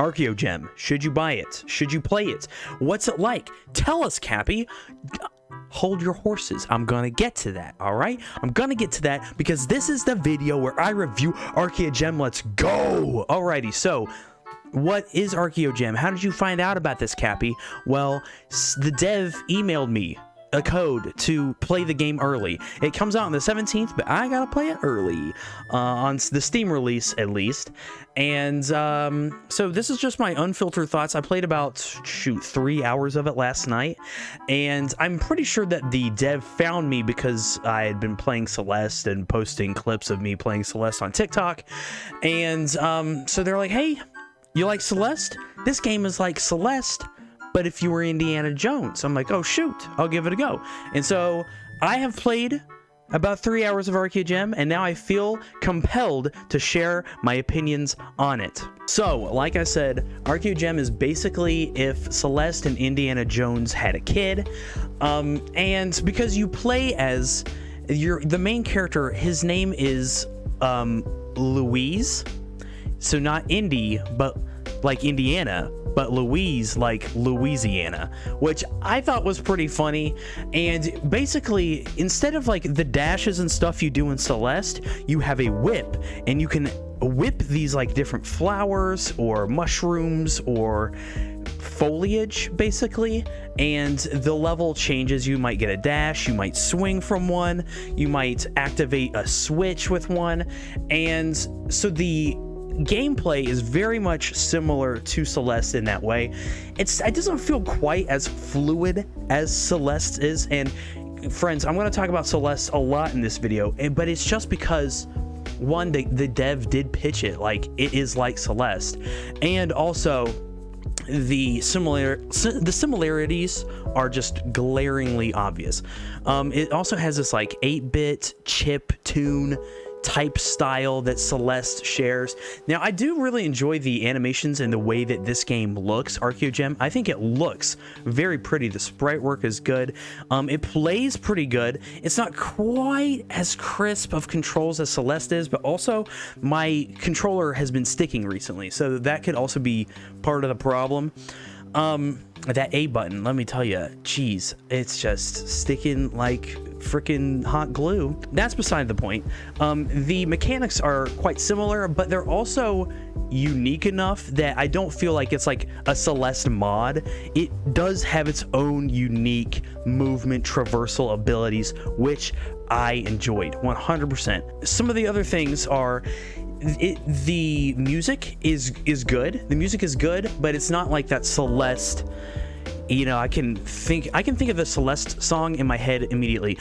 Archaeogem. Should you buy it? Should you play it? What's it like? Tell us, Cappy. Hold your horses. I'm gonna get to that, all right? I'm gonna get to that because this is the video where I review Archaeogem. Let's go! Alrighty, so what is Archaeogem? How did you find out about this, Cappy? Well, the dev emailed me a code to play the game early. It comes out on the 17th, but I gotta play it early on the Steam release at least. And so this is just my unfiltered thoughts. I played about 3 hours of it last night, and I'm pretty sure that the dev found me because I had been playing Celeste and posting clips of me playing Celeste on TikTok. And so they're like, hey, you like Celeste? This game is like Celeste, but if you were Indiana Jones. I'm like, oh shoot, I'll give it a go. And so I have played about 3 hours of Archaeogem, and now I feel compelled to share my opinions on it. So, like I said, Archaeogem is basically if Celeste and Indiana Jones had a kid, and because you play as the main character, his name is Louise, so not Indy, but like Indiana, but Louise like Louisiana, which I thought was pretty funny. And basically, instead of like the dashes and stuff you do in Celeste, you have a whip, and you can whip these like different flowers or mushrooms or foliage basically, and the level changes. You might get a dash, you might swing from one, you might activate a switch with one, and so the gameplay is very much similar to Celeste in that way. It doesn't feel quite as fluid as Celeste is. And friends, I'm going to talk about Celeste a lot in this video, but it's just because one, the dev did pitch it like it is like Celeste, and also the similarities are just glaringly obvious. It also has this like 8-bit chip tune type style that Celeste shares. Now, I do really enjoy the animations and the way that this game looks, Archaeogem. I think it looks very pretty. The sprite work is good. It plays pretty good. It's not quite as crisp of controls as Celeste is, but also my controller has been sticking recently, so that could also be part of the problem. That A button, let me tell you, geez, it's just sticking like freaking hot glue. That's beside the point. The mechanics are quite similar, but they're also unique enough that I don't feel like it's like a Celeste mod. It does have its own unique movement traversal abilities, which I enjoyed 100%. Some of the other things are the music is good. The music is good, but it's not like that Celeste. You know, I can think of the Celeste song in my head immediately.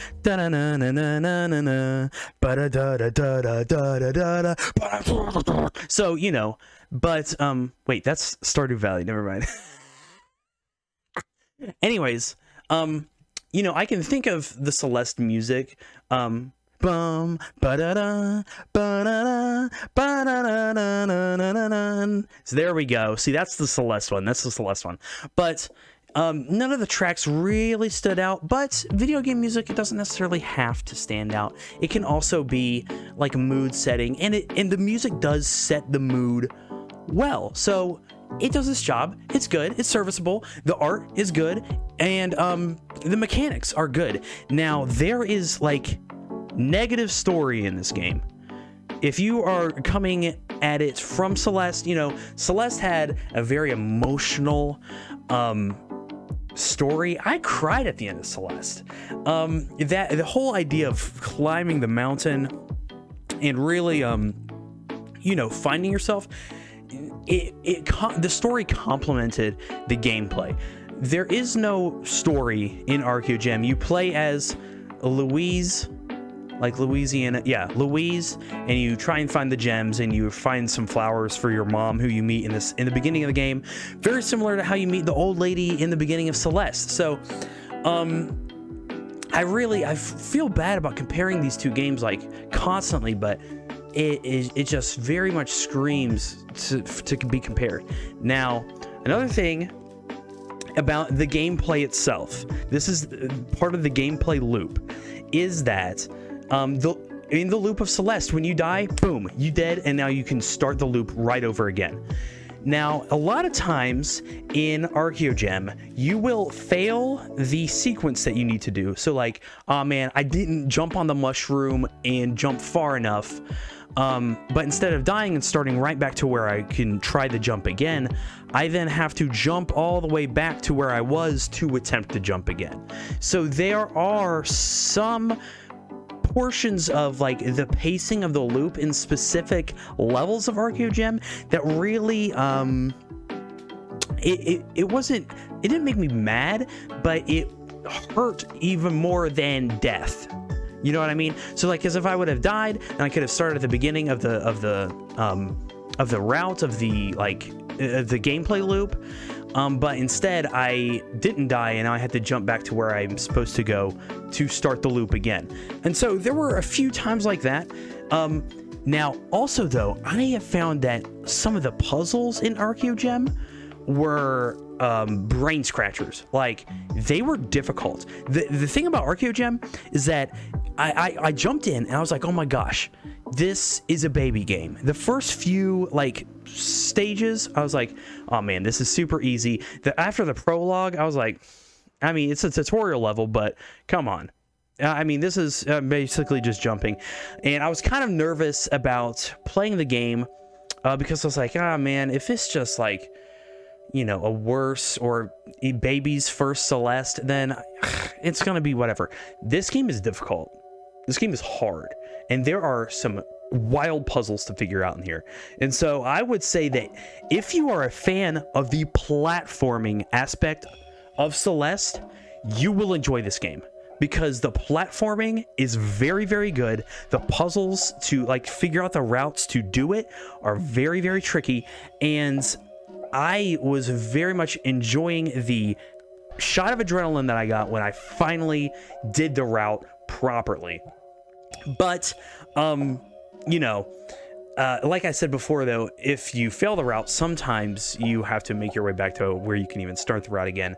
So, you know, but wait, that's Stardew Valley, never mind. Anyways, you know, I can think of the Celeste music, bum ba-da-da, ba-da-da, ba-da-da-da-da-da-da. So there we go. See, that's the Celeste one. That's the Celeste one. But none of the tracks really stood out, but video game music, it doesn't necessarily have to stand out. It can also be like a mood setting, and the music does set the mood well. So it does its job. It's good. It's serviceable. The art is good, and the mechanics are good. Now, there is like negative story in this game. If you are coming at it from Celeste, you know, Celeste had a very emotional story. I cried at the end of Celeste. That the whole idea of climbing the mountain and really you know, finding yourself, the story complemented the gameplay. There is no story in Archaeogem. You play as Louise, like Louisiana, yeah, Louise, and you try and find the gems, and you find some flowers for your mom, who you meet in the beginning of the game, very similar to how you meet the old lady in the beginning of Celeste. So I feel bad about comparing these two games like constantly, but it just very much screams to be compared. Now, another thing about the gameplay itself, this is part of the gameplay loop, is that in the loop of Celeste, when you die, boom, you dead, and now you can start the loop right over again. Now, a lot of times in Archaeogem, you will fail the sequence that you need to do. So like, oh man, I didn't jump on the mushroom and jump far enough. But instead of dying and starting right back to where I can try the jump again, I then have to jump all the way back to where I was to attempt to jump again. So there are some portions of like the pacing of the loop in specific levels of Archaeogem that really it didn't make me mad, but it hurt even more than death. You know what I mean? So like, as if I would have died and I could have started at the beginning of the route of the the gameplay loop, but instead I didn't die and I had to jump back to where I'm supposed to go to start the loop again. And so there were a few times like that. Now also though, I have found that some of the puzzles in Archaeogem were brain scratchers. Like, they were difficult. The thing about Archaeogem is that I jumped in and I was like, oh my gosh, this is a baby game. The first few like stages, I was like, oh man, this is super easy. After the prologue, I was like, I mean, it's a tutorial level, but come on. I mean, this is basically just jumping. And I was kind of nervous about playing the game because I was like, ah, man, if it's just like, you know, a worse or a baby's first Celeste, then it's gonna be whatever. This game is difficult. This game is hard, and there are some wild puzzles to figure out in here. And so I would say that if you are a fan of the platforming aspect of Celeste, you will enjoy this game, because the platforming is very, very good. The puzzles to like figure out the routes to do it are very, very tricky, and I was very much enjoying the shot of adrenaline that I got when I finally did the route properly. But, you know, like I said before, though, if you fail the route, sometimes you have to make your way back to where you can even start the route again.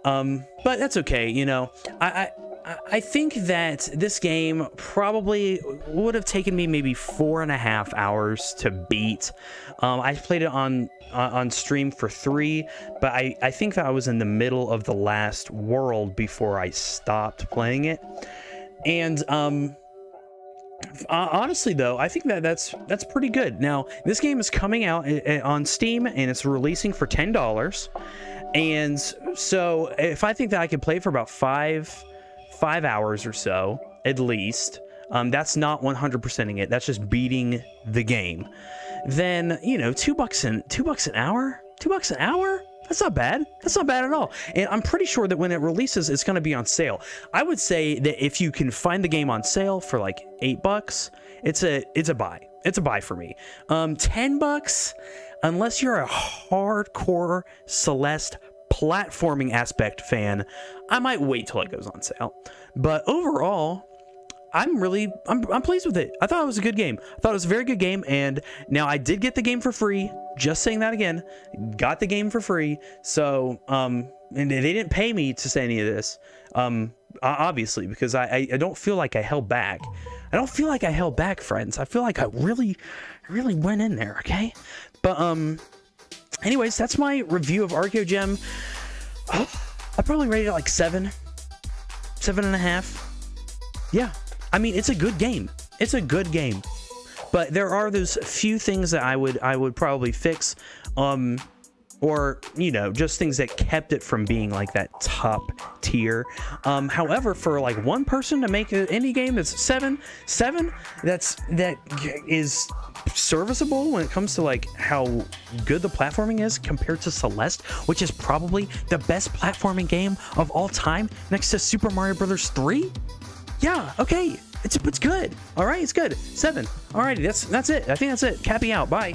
But that's okay, you know. I think that this game probably would have taken me maybe 4.5 hours to beat. I played it on stream for 3, but I think that I was in the middle of the last world before I stopped playing it. And honestly though, I think that that's pretty good. Now, this game is coming out on Steam and it's releasing for $10. And so if I think that I could play for about 5 hours or so at least, that's not 100%ing it, that's just beating the game, then, you know, $2 an hour, that's not bad. That's not bad at all. And I'm pretty sure that when it releases, it's going to be on sale. I would say that if you can find the game on sale for like $8, it's a buy. It's a buy for me. $10, unless you're a hardcore Celeste platforming aspect fan, I might wait till it goes on sale. But overall, I'm pleased with it. I thought it was a good game. I thought it was a very good game, and now I did get the game for free. Just saying that again. Got the game for free. So, and they didn't pay me to say any of this. Obviously, because I don't feel like I held back. I don't feel like I held back, friends. I feel like I really went in there, okay? But, anyways, that's my review of Archaeogem. I probably rated it like 7.5. Yeah. I mean, it's a good game. It's a good game. But there are those few things that I would probably fix, or, you know, just things that kept it from being like that top tier. However, for like one person to make an indie game that's 7, that is serviceable when it comes to like how good the platforming is compared to Celeste, which is probably the best platforming game of all time next to Super Mario Bros. 3. Yeah, okay, it's good. All right, it's good. 7. Alrighty, that's it. I think that's it. Cappy out. Bye.